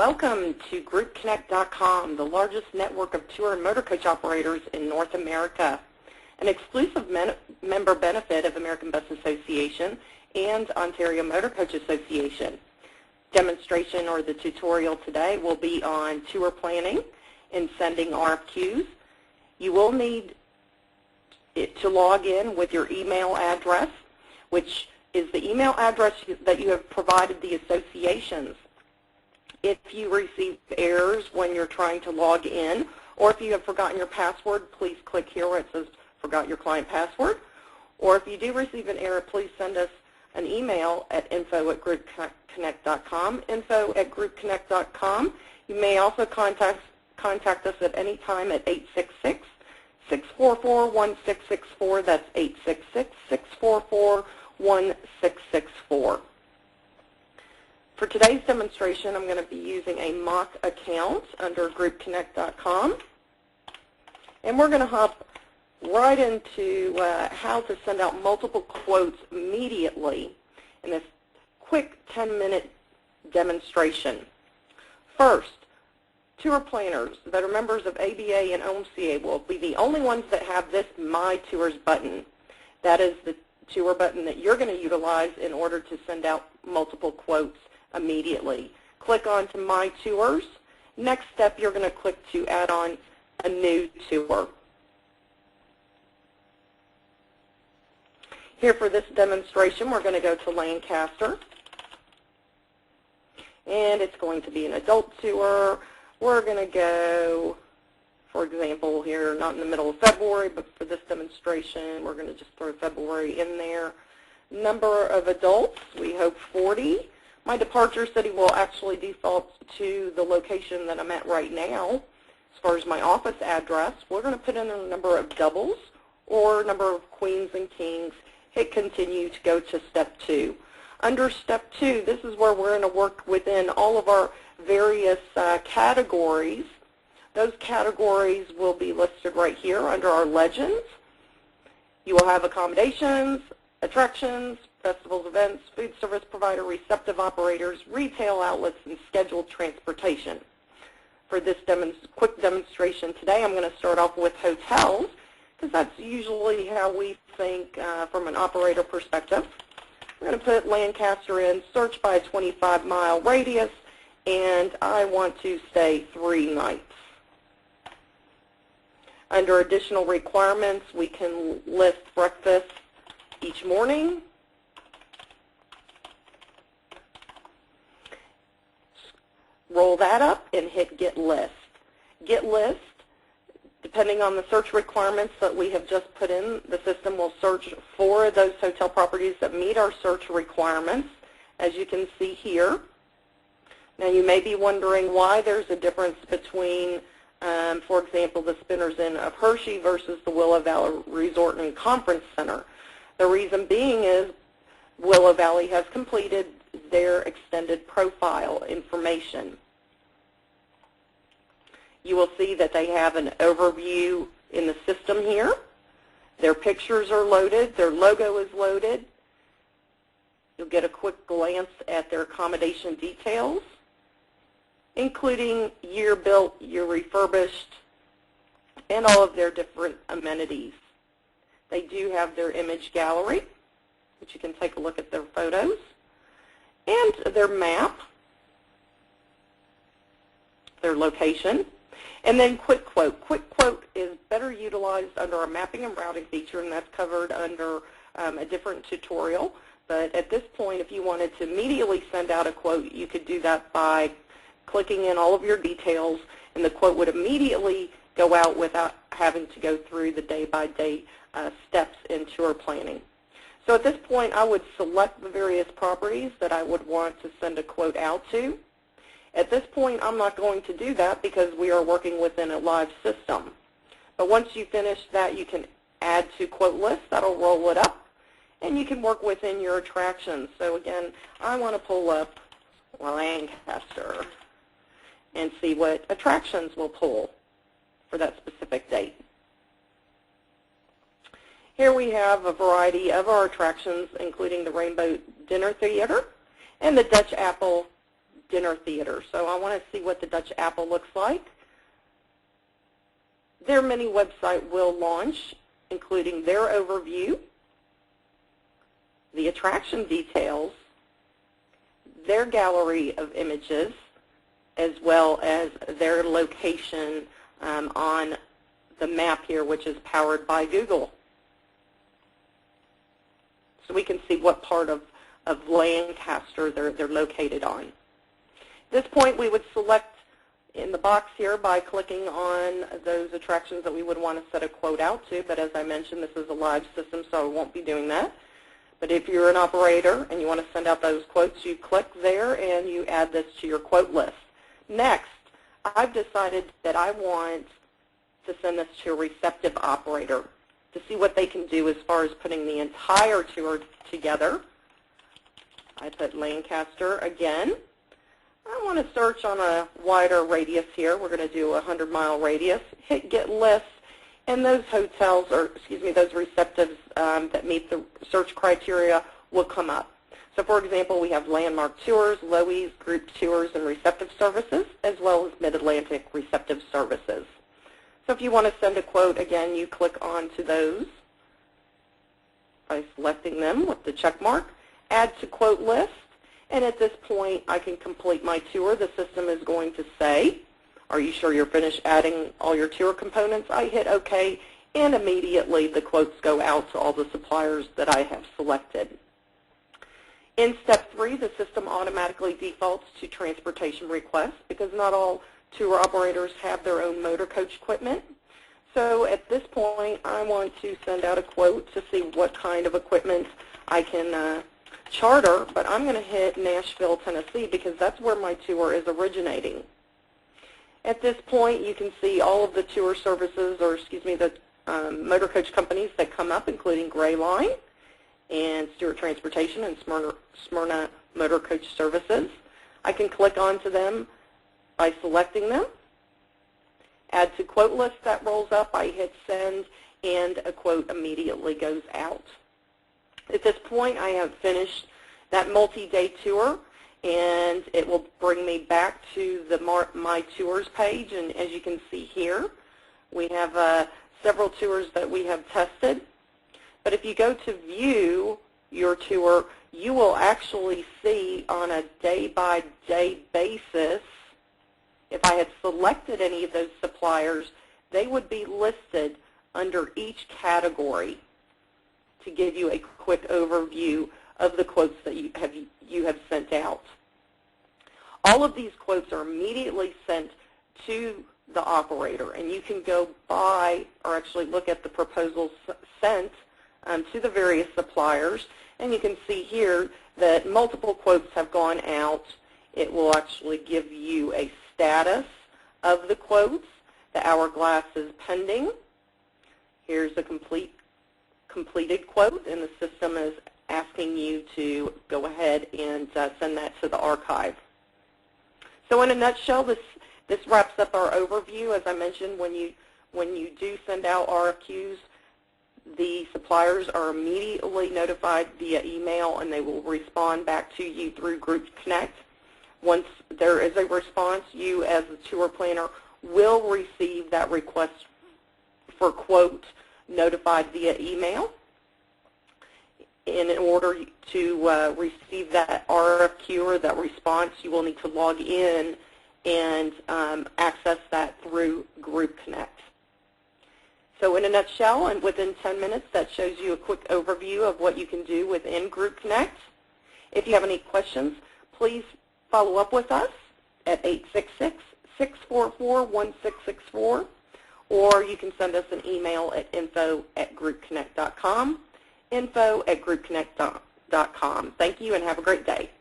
Welcome to GroupConnect.com, the largest network of tour and motor coach operators in North America, an exclusive member benefit of American Bus Association and Ontario Motor Coach Association. Demonstration or the tutorial today will be on tour planning and sending RFQs. You will need to log in with your email address, which is the email address that you have provided the associations. If you receive errors when you're trying to log in, or if you have forgotten your password, please click here where it says forgot your client password. Or if you do receive an error, please send us an email at info@groupconnect.com, info@groupconnect.com. You may also contact us at any time at 866-644-1664. That's 866-644-1664. For today's demonstration, I'm going to be using a mock account under GroupConnect.com. And we're going to hop right into how to send out multiple quotes immediately in this quick 10-minute demonstration. First, tour planners that are members of ABA and OMCA will be the only ones that have this My Tours button. That is the tour button that you're going to utilize in order to send out multiple quotes immediately. Click on to My Tours. Next step, you're going to click to add on a new tour. Here for this demonstration, we're going to go to Lancaster, and it's going to be an adult tour. We're going to go, for example, here, not in the middle of February, but for this demonstration, we're going to just throw February in there. Number of adults, we hope 40. My departure city will actually default to the location that I'm at right now. As far as my office address, we're going to put in a number of doubles or number of queens and kings. Hit continue to go to step 2. Under step 2, this is where we're going to work within all of our various categories. Those categories will be listed right here under our legends. You will have accommodations, attractions, festivals, events, food service provider, receptive operators, retail outlets, and scheduled transportation. For this quick demonstration today, I'm going to start off with hotels, because that's usually how we think from an operator perspective. We're going to put Lancaster in, search by a 25-mile radius, and I want to stay 3 nights. Under additional requirements, we can list breakfast each morning. Roll that up and hit Get List. Get List, depending on the search requirements that we have just put in, the system will search for those hotel properties that meet our search requirements, as you can see here. Now you may be wondering why there's a difference between, for example, the Spinners Inn of Hershey versus the Willow Valley Resort and Conference Center. The reason being is Willow Valley has completed their extended profile information. You will see that they have an overview in the system here. Their pictures are loaded. Their logo is loaded. You'll get a quick glance at their accommodation details, including year built, year refurbished, and all of their different amenities. They do have their image gallery, which you can take a look at their photos, and their map, their location, and then Quick Quote. Quick Quote is better utilized under our mapping and routing feature, and that's covered under a different tutorial. But at this point, if you wanted to immediately send out a quote, you could do that by clicking in all of your details, and the quote would immediately go out without having to go through the day-by-day steps in tour planning. So at this point, I would select the various properties that I would want to send a quote out to. At this point, I'm not going to do that because we are working within a live system. But once you finish that, you can add to quote list. That'll roll it up, and you can work within your attractions. So again, I want to pull up Lancaster and see what attractions will pull for that specific date. Here we have a variety of our attractions, including the Rainbow Dinner Theater and the Dutch Apple dinner theater. So I want to see what the Dutch Apple looks like. Their mini website will launch, including their overview, the attraction details, their gallery of images, as well as their location on the map here, which is powered by Google. So we can see what part of Lancaster they're located on. At this point, we would select in the box here by clicking on those attractions that we would want to set a quote out to, but as I mentioned, this is a live system, so I won't be doing that. But if you're an operator and you want to send out those quotes, you click there and you add this to your quote list. Next, I've decided that I want to send this to a receptive operator to see what they can do as far as putting the entire tour together. I put Lancaster again. I want to search on a wider radius here. We're going to do a 100-mile radius. Hit Get List, and those hotels, or excuse me, those receptives that meet the search criteria will come up. So for example, we have Landmark Tours, Loews, Group Tours, and Receptive Services, as well as Mid-Atlantic Receptive Services. So if you want to send a quote, again, you click onto those by selecting them with the check mark, Add to Quote List, and at this point, I can complete my tour. The system is going to say, are you sure you're finished adding all your tour components? I hit OK, and immediately the quotes go out to all the suppliers that I have selected. In step 3, the system automatically defaults to transportation requests because not all tour operators have their own motor coach equipment. So at this point, I want to send out a quote to see what kind of equipment I can charter, but I'm going to hit Nashville, Tennessee because that's where my tour is originating. At this point, you can see all of the tour services, or excuse me, the motor coach companies that come up, including Gray Line and Stewart Transportation and Smyrna Motor Coach Services. I can click onto them by selecting them. Add to Quote List, that rolls up. I hit Send, and a quote immediately goes out. At this point, I have finished that multi-day tour, and it will bring me back to the My Tours page. And as you can see here, we have several tours that we have tested. But if you go to view your tour, you will actually see on a day-by-day basis, if I had selected any of those suppliers, they would be listed under each category to give you a quick overview of the quotes that you have sent out. All of these quotes are immediately sent to the operator, and you can go by or actually look at the proposals sent to the various suppliers, and you can see here that multiple quotes have gone out. It will actually give you a status of the quotes. The hourglass is pending. Here's a completed quote, and the system is asking you to go ahead and send that to the archive. So in a nutshell, this wraps up our overview. As I mentioned, when you do send out RFQs, the suppliers are immediately notified via email, and they will respond back to you through GroupConnect. Once there is a response, you as the tour planner will receive that request for quote notified via email. And in order to receive that RFQ or that response, you will need to log in and access that through GroupConnect. So in a nutshell, and within 10 minutes, that shows you a quick overview of what you can do within GroupConnect. If you have any questions, please follow up with us at 866-644-1664, or you can send us an email at info@groupconnect.com, info@groupconnect.com. Thank you and have a great day.